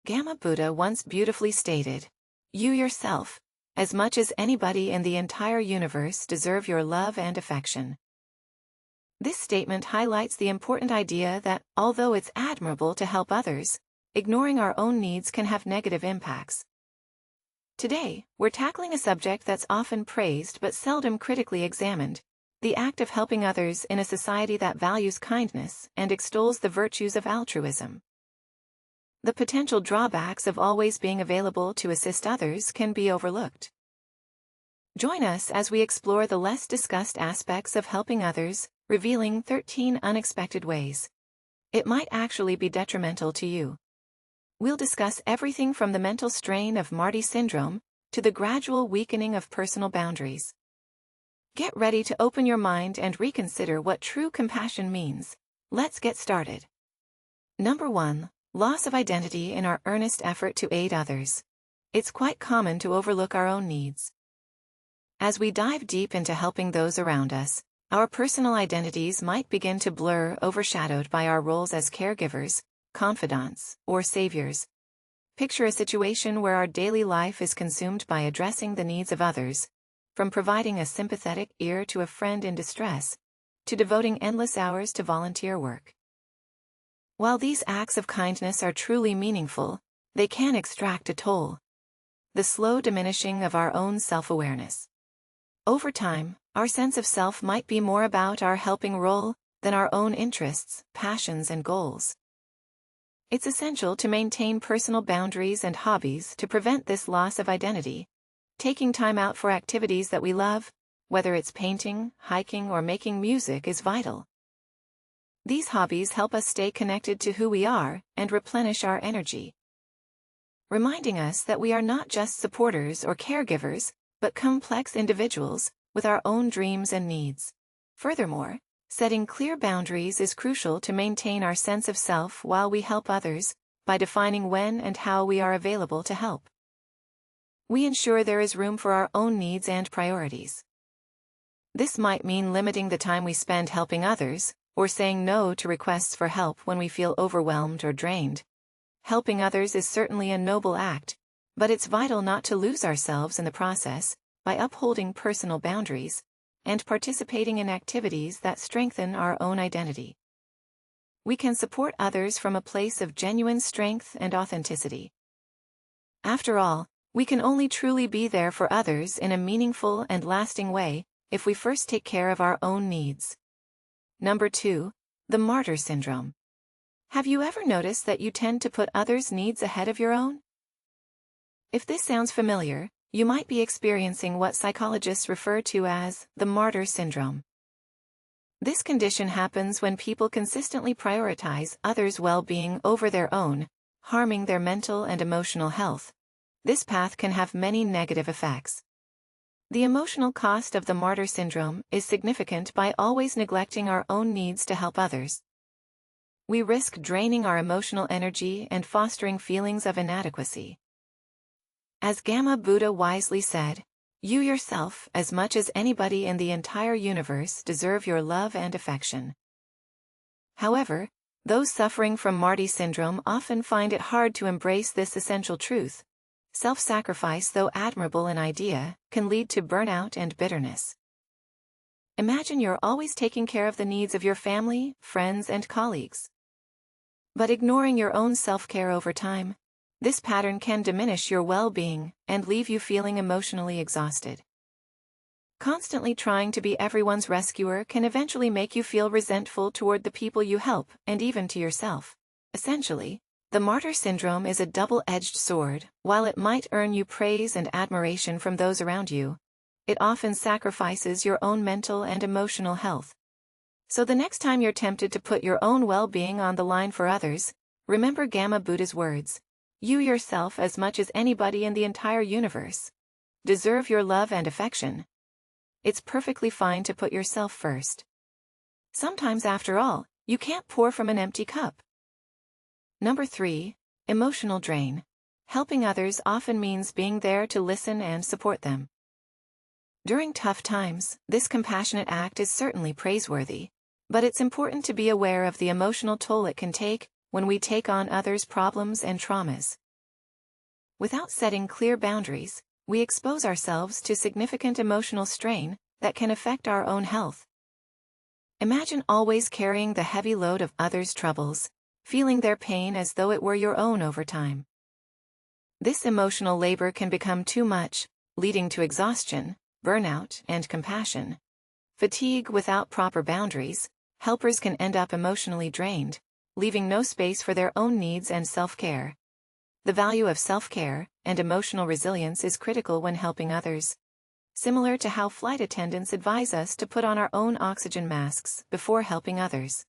Gautama Buddha once beautifully stated, "You yourself, as much as anybody in the entire universe, deserve your love and affection." This statement highlights the important idea that, although it's admirable to help others, ignoring our own needs can have negative impacts. Today, we're tackling a subject that's often praised but seldom critically examined: the act of helping others in a society that values kindness and extols the virtues of altruism. The potential drawbacks of always being available to assist others can be overlooked. Join us as we explore the less discussed aspects of helping others, revealing 13 unexpected ways it might actually be detrimental to you. We'll discuss everything from the mental strain of Marty syndrome to the gradual weakening of personal boundaries. Get ready to open your mind and reconsider what true compassion means. Let's get started. Number 1. Loss of identity in our earnest effort to aid others. It's quite common to overlook our own needs. As we dive deep into helping those around us, our personal identities might begin to blur, overshadowed by our roles as caregivers, confidants, or saviors. Picture a situation where our daily life is consumed by addressing the needs of others, from providing a sympathetic ear to a friend in distress, to devoting endless hours to volunteer work. While these acts of kindness are truly meaningful, they can extract a toll: the slow diminishing of our own self-awareness. Over time, our sense of self might be more about our helping role than our own interests, passions, and goals. It's essential to maintain personal boundaries and hobbies to prevent this loss of identity. Taking time out for activities that we love, whether it's painting, hiking, or making music, is vital. These hobbies help us stay connected to who we are and replenish our energy, reminding us that we are not just supporters or caregivers, but complex individuals with our own dreams and needs. Furthermore, setting clear boundaries is crucial to maintain our sense of self while we help others, by defining when and how we are available to help. We ensure there is room for our own needs and priorities. This might mean limiting the time we spend helping others, or saying no to requests for help when we feel overwhelmed or drained. Helping others is certainly a noble act, but it's vital not to lose ourselves in the process, by upholding personal boundaries and participating in activities that strengthen our own identity. We can support others from a place of genuine strength and authenticity. After all, we can only truly be there for others in a meaningful and lasting way if we first take care of our own needs. Number 2. The martyr syndrome. Have you ever noticed that you tend to put others' needs ahead of your own? If this sounds familiar, you might be experiencing what psychologists refer to as the martyr syndrome. This condition happens when people consistently prioritize others' well-being over their own, harming their mental and emotional health. This path can have many negative effects. The emotional cost of the martyr syndrome is significant by always neglecting our own needs to help others. We risk draining our emotional energy and fostering feelings of inadequacy. As Gautama Buddha wisely said, "You yourself, as much as anybody in the entire universe, deserve your love and affection." However, those suffering from martyr syndrome often find it hard to embrace this essential truth. Self-sacrifice, though admirable in idea, can lead to burnout and bitterness. Imagine you're always taking care of the needs of your family, friends, and colleagues, but ignoring your own self-care over time. This pattern can diminish your well-being and leave you feeling emotionally exhausted. Constantly trying to be everyone's rescuer can eventually make you feel resentful toward the people you help and even to yourself. Essentially, the martyr syndrome is a double-edged sword. While it might earn you praise and admiration from those around you, it often sacrifices your own mental and emotional health. So the next time you're tempted to put your own well-being on the line for others, remember Gautama Buddha's words: "You yourself, as much as anybody in the entire universe, deserve your love and affection." It's perfectly fine to put yourself first. Sometimes, after all, you can't pour from an empty cup. Number 3. Emotional drain. Helping others often means being there to listen and support them. During tough times, this compassionate act is certainly praiseworthy, but it's important to be aware of the emotional toll it can take when we take on others' problems and traumas. Without setting clear boundaries, we expose ourselves to significant emotional strain that can affect our own health. Imagine always carrying the heavy load of others' troubles, feeling their pain as though it were your own over time. This emotional labor can become too much, leading to exhaustion, burnout, and compassion fatigue. Without proper boundaries, helpers can end up emotionally drained, leaving no space for their own needs and self-care. The value of self-care and emotional resilience is critical when helping others. Similar to how flight attendants advise us to put on our own oxygen masks before helping others.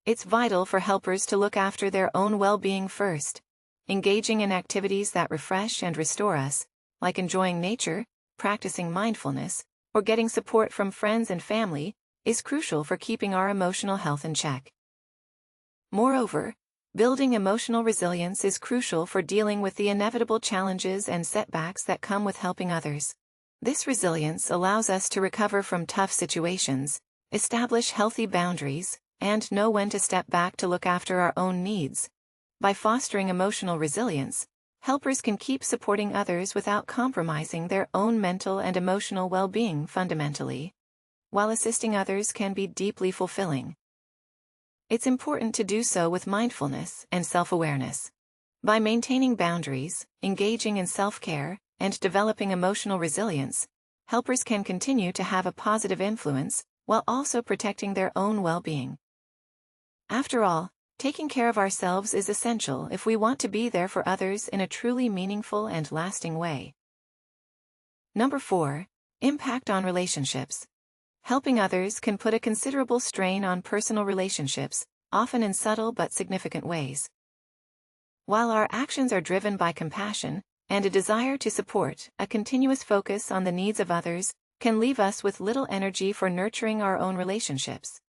It's vital for helpers to look after their own well-being first. Engaging in activities that refresh and restore us, like enjoying nature, practicing mindfulness, or getting support from friends and family, is crucial for keeping our emotional health in check. Moreover, building emotional resilience is crucial for dealing with the inevitable challenges and setbacks that come with helping others. This resilience allows us to recover from tough situations, establish healthy boundaries, and know when to step back to look after our own needs. By fostering emotional resilience, helpers can keep supporting others without compromising their own mental and emotional well-being fundamentally, while assisting others can be deeply fulfilling. It's important to do so with mindfulness and self-awareness. By maintaining boundaries, engaging in self-care, and developing emotional resilience, helpers can continue to have a positive influence while also protecting their own well-being. After all, taking care of ourselves is essential if we want to be there for others in a truly meaningful and lasting way. Number 4. Impact on relationships. Helping others can put a considerable strain on personal relationships, often in subtle but significant ways. While our actions are driven by compassion and a desire to support, a continuous focus on the needs of others can leave us with little energy for nurturing our own relationships.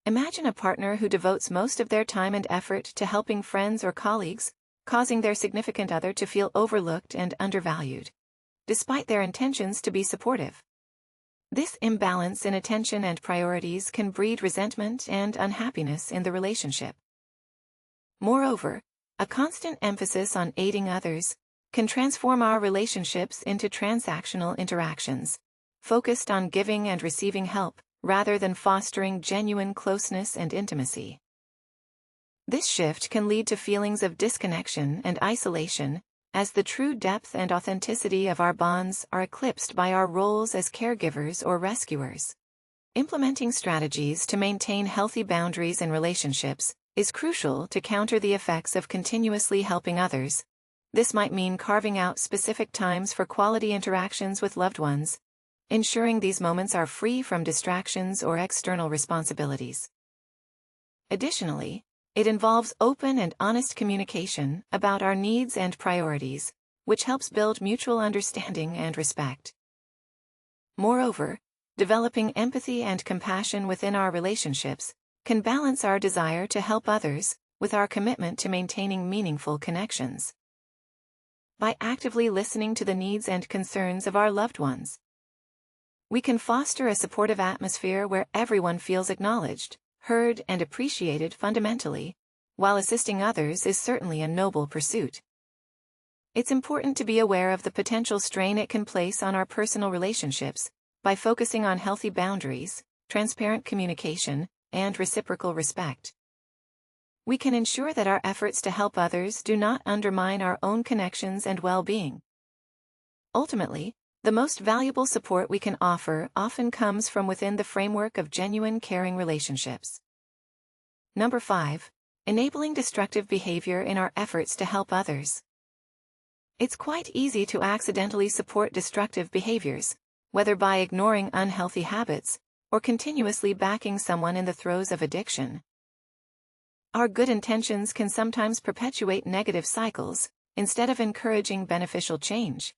Imagine a partner who devotes most of their time and effort to helping friends or colleagues, causing their significant other to feel overlooked and undervalued, despite their intentions to be supportive. This imbalance in attention and priorities can breed resentment and unhappiness in the relationship. Moreover, a constant emphasis on aiding others can transform our relationships into transactional interactions, focused on giving and receiving help, rather than fostering genuine closeness and intimacy. This shift can lead to feelings of disconnection and isolation, as the true depth and authenticity of our bonds are eclipsed by our roles as caregivers or rescuers. Implementing strategies to maintain healthy boundaries in relationships is crucial to counter the effects of continuously helping others. This might mean carving out specific times for quality interactions with loved ones, ensuring these moments are free from distractions or external responsibilities. Additionally, it involves open and honest communication about our needs and priorities, which helps build mutual understanding and respect. Moreover, developing empathy and compassion within our relationships can balance our desire to help others with our commitment to maintaining meaningful connections. By actively listening to the needs and concerns of our loved ones, we can foster a supportive atmosphere where everyone feels acknowledged, heard, and appreciated fundamentally, while assisting others is certainly a noble pursuit. It's important to be aware of the potential strain it can place on our personal relationships by focusing on healthy boundaries, transparent communication, and reciprocal respect. We can ensure that our efforts to help others do not undermine our own connections and well-being. Ultimately, the most valuable support we can offer often comes from within the framework of genuine caring relationships. Number 5. Enabling destructive behavior in our efforts to help others. It's quite easy to accidentally support destructive behaviors, whether by ignoring unhealthy habits or continuously backing someone in the throes of addiction. Our good intentions can sometimes perpetuate negative cycles, instead of encouraging beneficial change.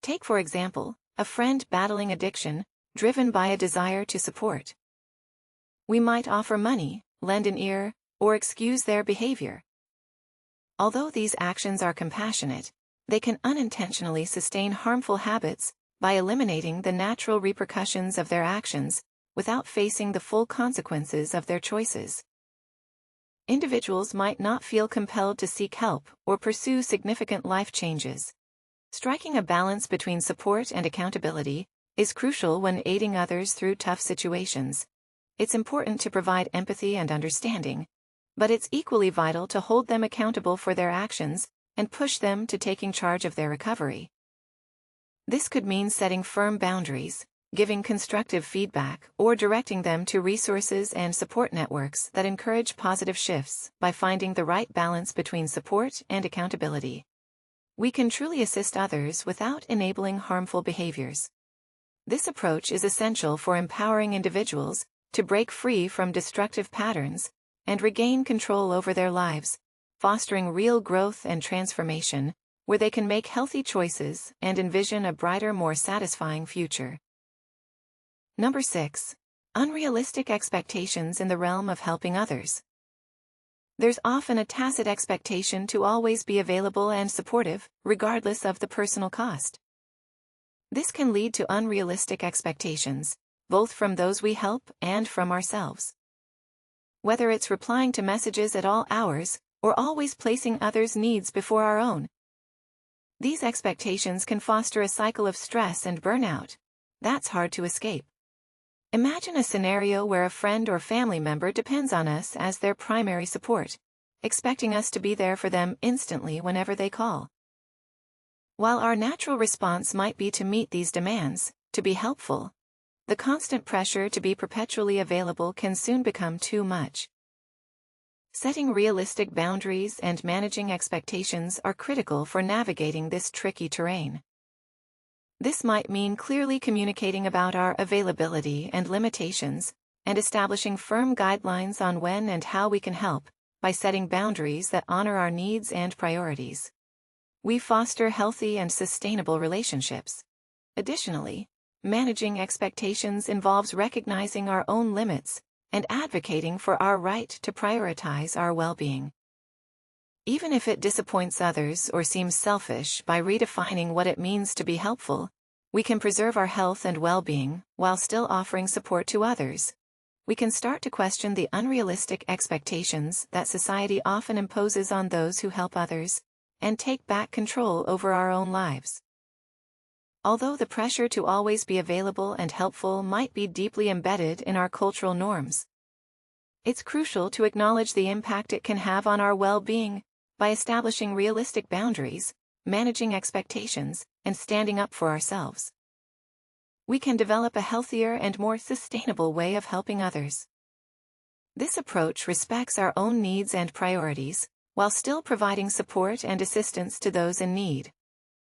Take, for example, a friend battling addiction, driven by a desire to support. We might offer money, lend an ear, or excuse their behavior. Although these actions are compassionate, they can unintentionally sustain harmful habits by eliminating the natural repercussions of their actions without facing the full consequences of their choices. individuals might not feel compelled to seek help or pursue significant life changes. Striking a balance between support and accountability is crucial when aiding others through tough situations. It's important to provide empathy and understanding, but it's equally vital to hold them accountable for their actions and push them to taking charge of their recovery. This could mean setting firm boundaries, giving constructive feedback, or directing them to resources and support networks that encourage positive shifts. By finding the right balance between support and accountability, we can truly assist others without enabling harmful behaviors. This approach is essential for empowering individuals to break free from destructive patterns and regain control over their lives, fostering real growth and transformation, where they can make healthy choices and envision a brighter, more satisfying future. Number 6. Unrealistic expectations in the realm of helping others. There's often a tacit expectation to always be available and supportive, regardless of the personal cost. This can lead to unrealistic expectations, both from those we help and from ourselves. Whether it's replying to messages at all hours, or always placing others' needs before our own, these expectations can foster a cycle of stress and burnout that's hard to escape. Imagine a scenario where a friend or family member depends on us as their primary support, expecting us to be there for them instantly whenever they call. While our natural response might be to meet these demands, to be helpful, the constant pressure to be perpetually available can soon become too much. Setting realistic boundaries and managing expectations are critical for navigating this tricky terrain. This might mean clearly communicating about our availability and limitations, and establishing firm guidelines on when and how we can help. By setting boundaries that honor our needs and priorities, we foster healthy and sustainable relationships. Additionally, managing expectations involves recognizing our own limits and advocating for our right to prioritize our well-being. Even if it disappoints others or seems selfish, by redefining what it means to be helpful, we can preserve our health and well-being while still offering support to others. We can start to question the unrealistic expectations that society often imposes on those who help others, and take back control over our own lives. Although the pressure to always be available and helpful might be deeply embedded in our cultural norms, it's crucial to acknowledge the impact it can have on our well-being. By establishing realistic boundaries, managing expectations, and standing up for ourselves, we can develop a healthier and more sustainable way of helping others. This approach respects our own needs and priorities, while still providing support and assistance to those in need.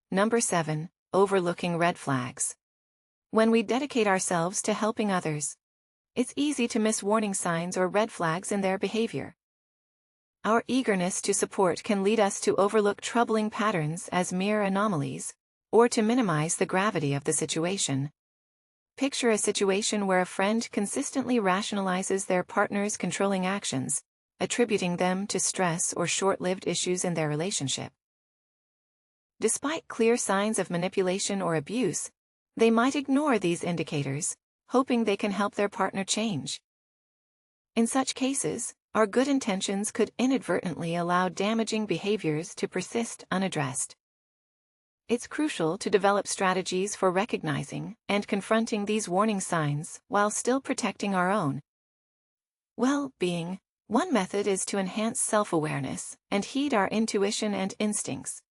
Number 7. Overlooking red flags. When we dedicate ourselves to helping others, it's easy to miss warning signs or red flags in their behavior. Our eagerness to support can lead us to overlook troubling patterns as mere anomalies, or to minimize the gravity of the situation. Picture a situation where a friend consistently rationalizes their partner's controlling actions, attributing them to stress or short-lived issues in their relationship. Despite clear signs of manipulation or abuse, they might ignore these indicators, hoping they can help their partner change. In such cases, our good intentions could inadvertently allow damaging behaviors to persist unaddressed. It's crucial to develop strategies for recognizing and confronting these warning signs while still protecting our own well-being. One method is to enhance self-awareness and heed our intuition and instincts.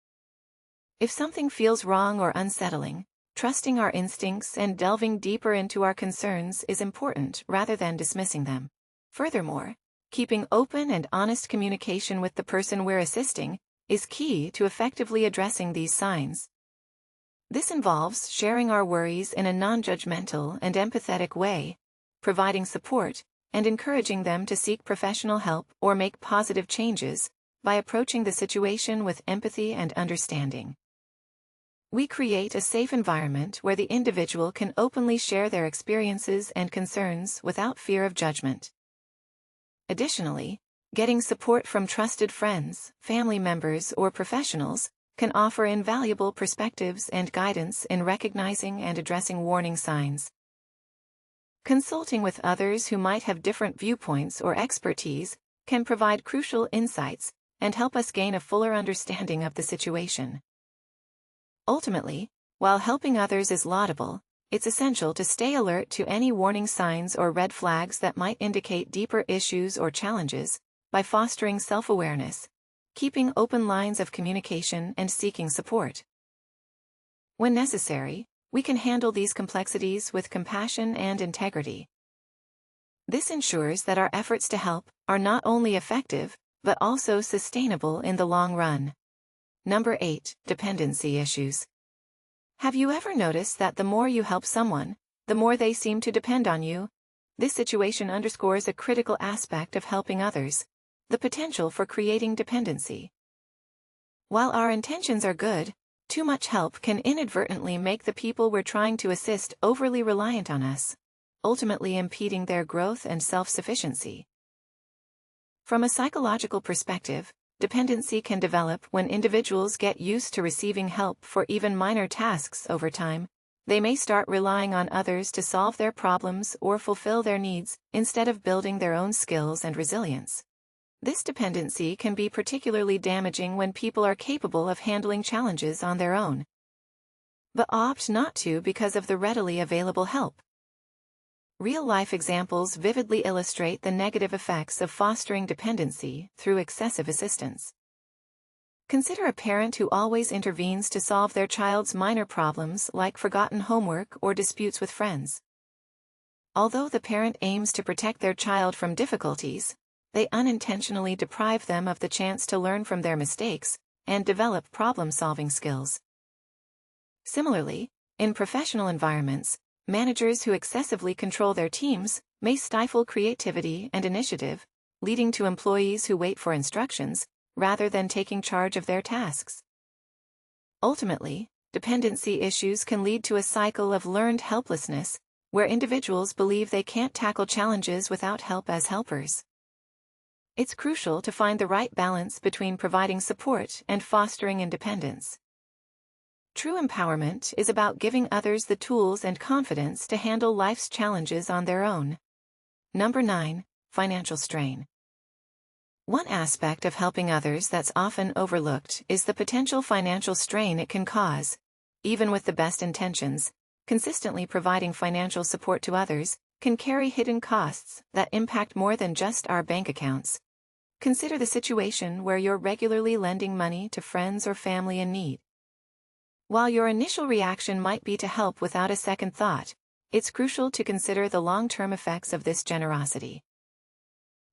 If something feels wrong or unsettling, trusting our instincts and delving deeper into our concerns is important rather than dismissing them. Furthermore, keeping open and honest communication with the person we're assisting is key to effectively addressing these signs. This involves sharing our worries in a non-judgmental and empathetic way, providing support, and encouraging them to seek professional help or make positive changes by approaching the situation with empathy and understanding. We create a safe environment where the individual can openly share their experiences and concerns without fear of judgment. Additionally, getting support from trusted friends, family members, or professionals can offer invaluable perspectives and guidance in recognizing and addressing warning signs. Consulting with others who might have different viewpoints or expertise can provide crucial insights and help us gain a fuller understanding of the situation. Ultimately, while helping others is laudable, it's essential to stay alert to any warning signs or red flags that might indicate deeper issues or challenges by fostering self-awareness, keeping open lines of communication, and seeking support. When necessary, we can handle these complexities with compassion and integrity. This ensures that our efforts to help are not only effective, but also sustainable in the long run. Number 8. Dependency issues. Have you ever noticed that the more you help someone, the more they seem to depend on you? This situation underscores a critical aspect of helping others: the potential for creating dependency. While our intentions are good, too much help can inadvertently make the people we're trying to assist overly reliant on us, ultimately impeding their growth and self-sufficiency. From a psychological perspective, dependency can develop when individuals get used to receiving help for even minor tasks. Over time, they may start relying on others to solve their problems or fulfill their needs, instead of building their own skills and resilience. This dependency can be particularly damaging when people are capable of handling challenges on their own, but opt not to because of the readily available help. Real-life examples vividly illustrate the negative effects of fostering dependency through excessive assistance. Consider a parent who always intervenes to solve their child's minor problems like forgotten homework or disputes with friends. Although the parent aims to protect their child from difficulties, they unintentionally deprive them of the chance to learn from their mistakes and develop problem-solving skills. Similarly, in professional environments, managers who excessively control their teams may stifle creativity and initiative, leading to employees who wait for instructions rather than taking charge of their tasks. Ultimately, dependency issues can lead to a cycle of learned helplessness, where individuals believe they can't tackle challenges without help as helpers. It's crucial to find the right balance between providing support and fostering independence. True empowerment is about giving others the tools and confidence to handle life's challenges on their own. Number 9. Financial strain. One aspect of helping others that's often overlooked is the potential financial strain it can cause. Even with the best intentions, consistently providing financial support to others can carry hidden costs that impact more than just our bank accounts. Consider the situation where you're regularly lending money to friends or family in need. While your initial reaction might be to help without a second thought, it's crucial to consider the long-term effects of this generosity.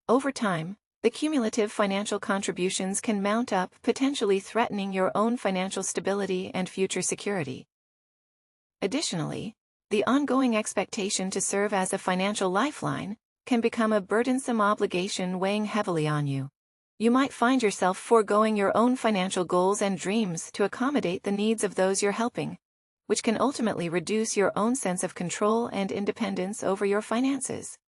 Over time, the cumulative financial contributions can mount up, potentially threatening your own financial stability and future security. Additionally, the ongoing expectation to serve as a financial lifeline can become a burdensome obligation weighing heavily on you. You might find yourself foregoing your own financial goals and dreams to accommodate the needs of those you're helping, which can ultimately reduce your own sense of control and independence over your finances.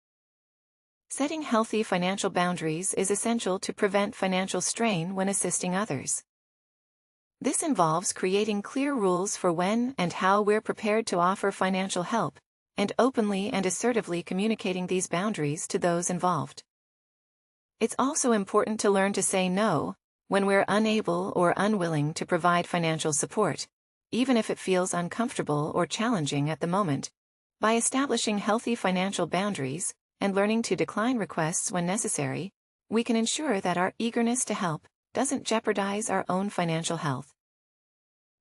Setting healthy financial boundaries is essential to prevent financial strain when assisting others. This involves creating clear rules for when and how we're prepared to offer financial help, and openly and assertively communicating these boundaries to those involved. It's also important to learn to say no when we're unable or unwilling to provide financial support, even if it feels uncomfortable or challenging at the moment. By establishing healthy financial boundaries and learning to decline requests when necessary, we can ensure that our eagerness to help doesn't jeopardize our own financial health.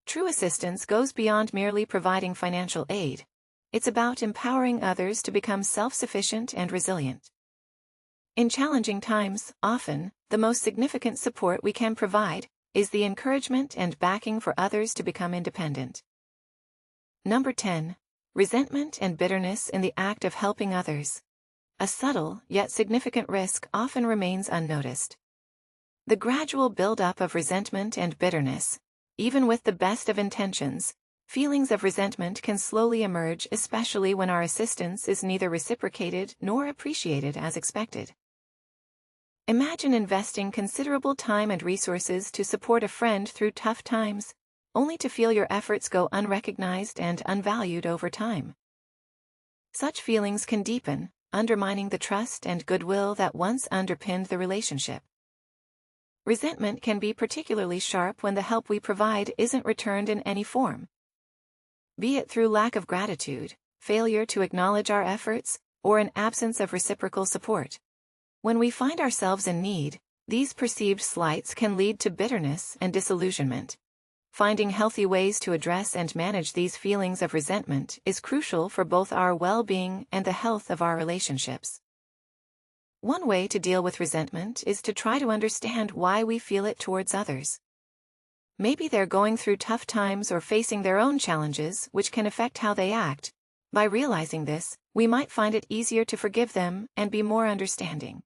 True assistance goes beyond merely providing financial aid. It's about empowering others to become self-sufficient and resilient. In challenging times, often, the most significant support we can provide is the encouragement and backing for others to become independent. Number 10. Resentment and bitterness in the act of helping others. A subtle, yet significant risk often remains unnoticed. The gradual build-up of resentment and bitterness, even with the best of intentions, feelings of resentment can slowly emerge, especially when our assistance is neither reciprocated nor appreciated as expected. Imagine investing considerable time and resources to support a friend through tough times, only to feel your efforts go unrecognized and unvalued over time. Such feelings can deepen, undermining the trust and goodwill that once underpinned the relationship. Resentment can be particularly sharp when the help we provide isn't returned in any form. Be it through lack of gratitude, failure to acknowledge our efforts, or an absence of reciprocal support. When we find ourselves in need, these perceived slights can lead to bitterness and disillusionment. Finding healthy ways to address and manage these feelings of resentment is crucial for both our well-being and the health of our relationships. One way to deal with resentment is to try to understand why we feel it towards others. Maybe they're going through tough times or facing their own challenges which can affect how they act. By realizing this, we might find it easier to forgive them and be more understanding.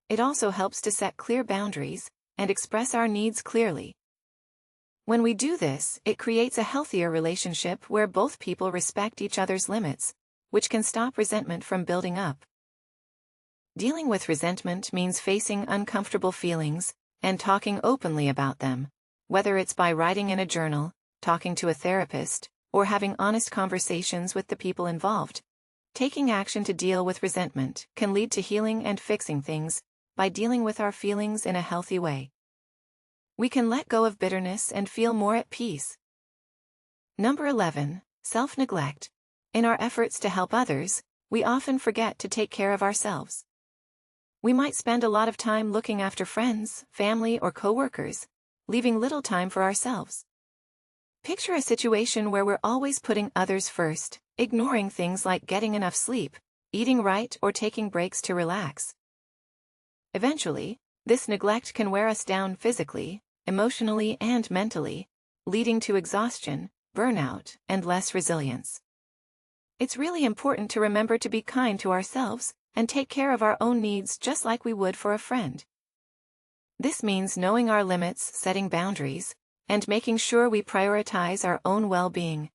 It also helps to set clear boundaries and express our needs clearly. When we do this, it creates a healthier relationship where both people respect each other's limits, which can stop resentment from building up. Dealing with resentment means facing uncomfortable feelings and talking openly about them, whether it's by writing in a journal, talking to a therapist, or having honest conversations with the people involved. Taking action to deal with resentment can lead to healing and fixing things by dealing with our feelings in a healthy way. We can let go of bitterness and feel more at peace. Number 11. Self-neglect. In our efforts to help others, we often forget to take care of ourselves. We might spend a lot of time looking after friends, family, or coworkers, leaving little time for ourselves. Picture a situation where we're always putting others first, ignoring things like getting enough sleep, eating right, or taking breaks to relax. Eventually, this neglect can wear us down physically, emotionally, and mentally, leading to exhaustion, burnout, and less resilience. It's really important to remember to be kind to ourselves and take care of our own needs just like we would for a friend. This means knowing our limits, setting boundaries, and making sure we prioritize our own well-being.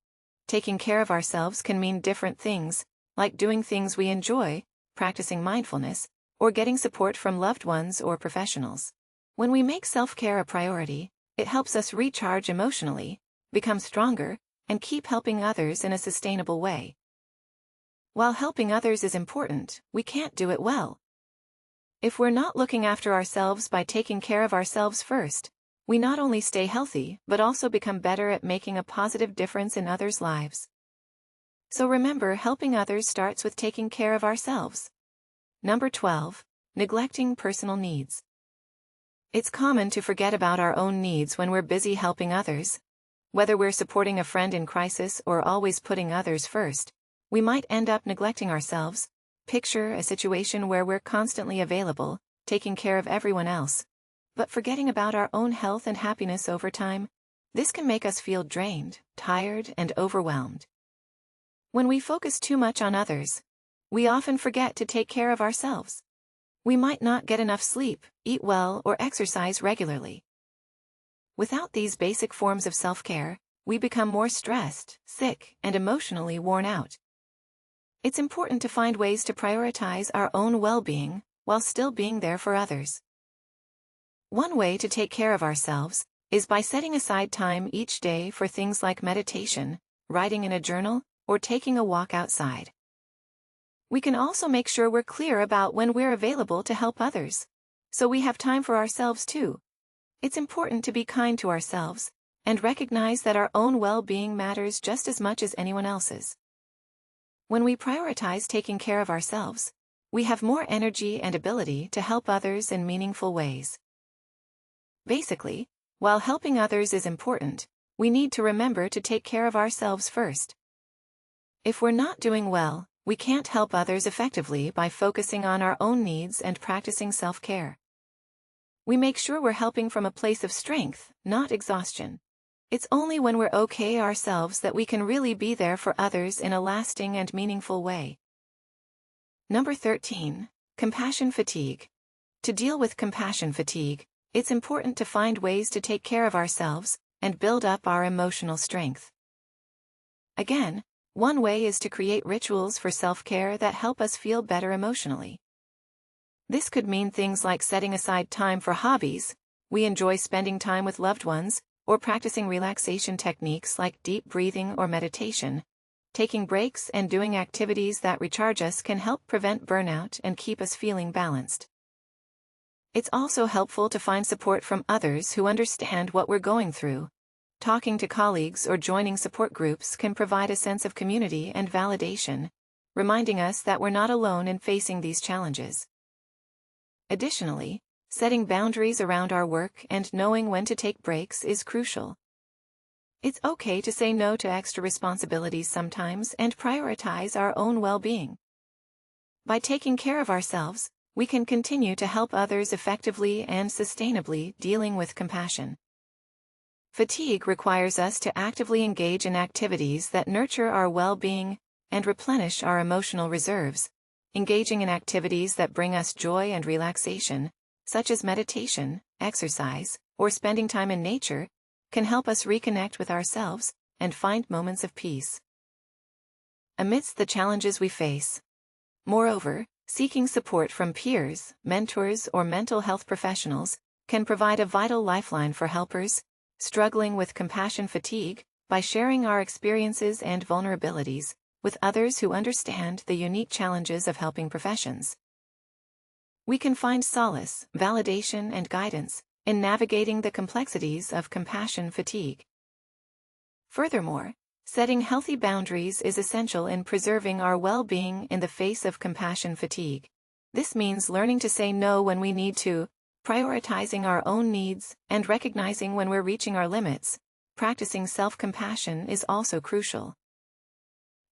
Taking care of ourselves can mean different things, like doing things we enjoy, practicing mindfulness, or getting support from loved ones or professionals. When we make self-care a priority, it helps us recharge emotionally, become stronger, and keep helping others in a sustainable way. While helping others is important, we can't do it well if we're not looking after ourselves by taking care of ourselves first. We not only stay healthy but also become better at making a positive difference in others' lives. So remember, helping others starts with taking care of ourselves. Number 12. Neglecting personal needs. It's common to forget about our own needs when we're busy helping others. Whether we're supporting a friend in crisis or always putting others first, we might end up neglecting ourselves. Picture a situation where we're constantly available, taking care of everyone else, but forgetting about our own health and happiness over time. This can make us feel drained, tired, and overwhelmed. When we focus too much on others, we often forget to take care of ourselves. We might not get enough sleep, eat well, or exercise regularly. Without these basic forms of self-care, we become more stressed, sick, and emotionally worn out. It's important to find ways to prioritize our own well-being while still being there for others. One way to take care of ourselves is by setting aside time each day for things like meditation, writing in a journal, or taking a walk outside. We can also make sure we're clear about when we're available to help others, so we have time for ourselves too. It's important to be kind to ourselves and recognize that our own well-being matters just as much as anyone else's. When we prioritize taking care of ourselves, we have more energy and ability to help others in meaningful ways. Basically, while helping others is important, we need to remember to take care of ourselves first. If we're not doing well, we can't help others effectively by focusing on our own needs and practicing self-care. We make sure we're helping from a place of strength, not exhaustion. It's only when we're okay ourselves that we can really be there for others in a lasting and meaningful way. Number 13. Compassion fatigue. To deal with compassion fatigue, it's important to find ways to take care of ourselves and build up our emotional strength. Again, one way is to create rituals for self-care that help us feel better emotionally. This could mean things like setting aside time for hobbies we enjoy, spending time with loved ones, or practicing relaxation techniques like deep breathing or meditation. taking breaks and doing activities that recharge us can help prevent burnout and keep us feeling balanced. It's also helpful to find support from others who understand what we're going through. Talking to colleagues or joining support groups can provide a sense of community and validation, reminding us that we're not alone in facing these challenges. Additionally, setting boundaries around our work and knowing when to take breaks is crucial. It's okay to say no to extra responsibilities sometimes and prioritize our own well-being. By taking care of ourselves, we can continue to help others effectively and sustainably, dealing with compassion. Fatigue requires us to actively engage in activities that nurture our well-being and replenish our emotional reserves. Engaging in activities that bring us joy and relaxation, such as meditation, exercise, or spending time in nature, can help us reconnect with ourselves and find moments of peace amidst the challenges we face. Moreover, seeking support from peers, mentors, or mental health professionals can provide a vital lifeline for helpers struggling with compassion fatigue by sharing our experiences and vulnerabilities with others who understand the unique challenges of helping professions. We can find solace, validation, and guidance in navigating the complexities of compassion fatigue. Furthermore, setting healthy boundaries is essential in preserving our well-being in the face of compassion fatigue. This means learning to say no when we need to, prioritizing our own needs, and recognizing when we're reaching our limits. Practicing self-compassion is also crucial.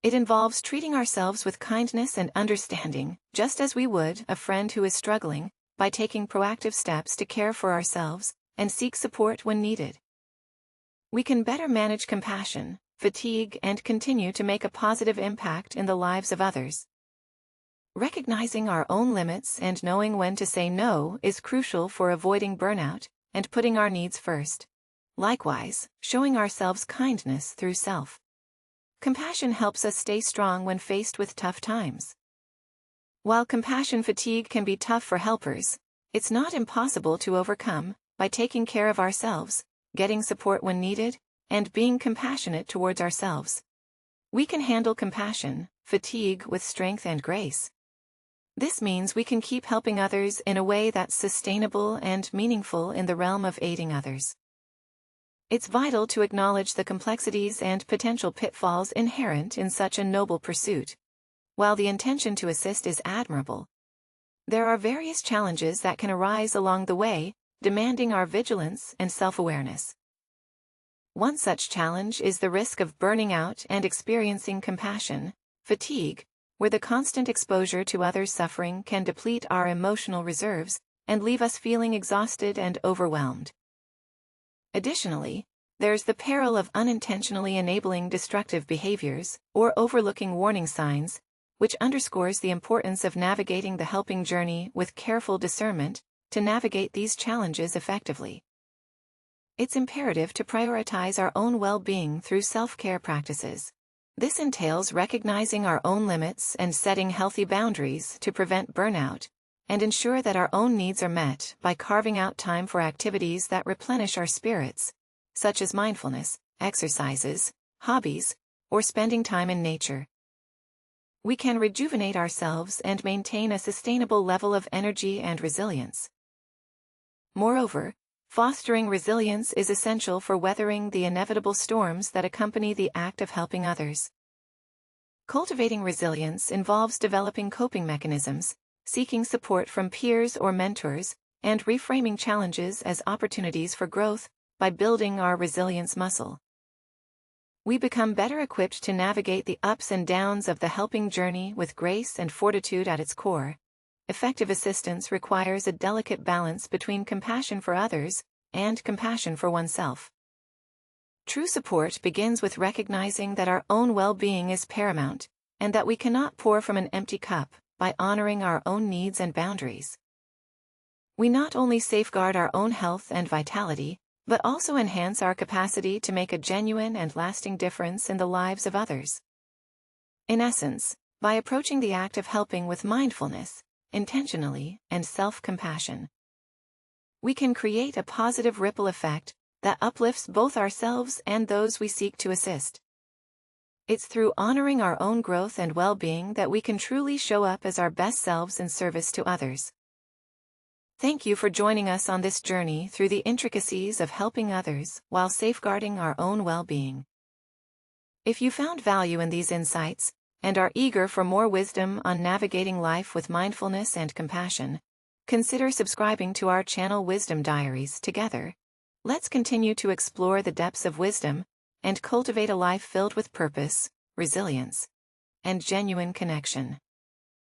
It involves treating ourselves with kindness and understanding, just as we would a friend who is struggling, by taking proactive steps to care for ourselves and seek support when needed. We can better manage compassion fatigue and continue to make a positive impact in the lives of others. Recognizing our own limits and knowing when to say no is crucial for avoiding burnout and putting our needs first. Likewise, showing ourselves kindness through self-compassion helps us stay strong when faced with tough times. While compassion fatigue can be tough for helpers, it's not impossible to overcome by taking care of ourselves, getting support when needed, and being compassionate towards ourselves. We can handle compassion fatigue with strength and grace. This means we can keep helping others in a way that's sustainable and meaningful in the realm of aiding others. It's vital to acknowledge the complexities and potential pitfalls inherent in such a noble pursuit. While the intention to assist is admirable, there are various challenges that can arise along the way, demanding our vigilance and self-awareness. One such challenge is the risk of burning out and experiencing compassion fatigue, where the constant exposure to others' suffering can deplete our emotional reserves and leave us feeling exhausted and overwhelmed. Additionally, there's the peril of unintentionally enabling destructive behaviors or overlooking warning signs, which underscores the importance of navigating the helping journey with careful discernment to navigate these challenges effectively. It's imperative to prioritize our own well-being through self-care practices. This entails recognizing our own limits and setting healthy boundaries to prevent burnout and ensure that our own needs are met by carving out time for activities that replenish our spirits, such as mindfulness, exercises, hobbies, or spending time in nature. We can rejuvenate ourselves and maintain a sustainable level of energy and resilience. Moreover, fostering resilience is essential for weathering the inevitable storms that accompany the act of helping others. Cultivating resilience involves developing coping mechanisms, seeking support from peers or mentors, and reframing challenges as opportunities for growth by building our resilience muscle. We become better equipped to navigate the ups and downs of the helping journey with grace and fortitude at its core. Effective assistance requires a delicate balance between compassion for others and compassion for oneself. True support begins with recognizing that our own well-being is paramount, and that we cannot pour from an empty cup by honoring our own needs and boundaries. We not only safeguard our own health and vitality, but also enhance our capacity to make a genuine and lasting difference in the lives of others. In essence, by approaching the act of helping with mindfulness, intentionally, and self-compassion, we can create a positive ripple effect that uplifts both ourselves and those we seek to assist. It's through honoring our own growth and well-being that we can truly show up as our best selves in service to others. Thank you for joining us on this journey through the intricacies of helping others while safeguarding our own well-being. If you found value in these insights, and are eager for more wisdom on navigating life with mindfulness and compassion, consider subscribing to our channel Wisdom Diaries. Together, let's continue to explore the depths of wisdom and cultivate a life filled with purpose, resilience, and genuine connection.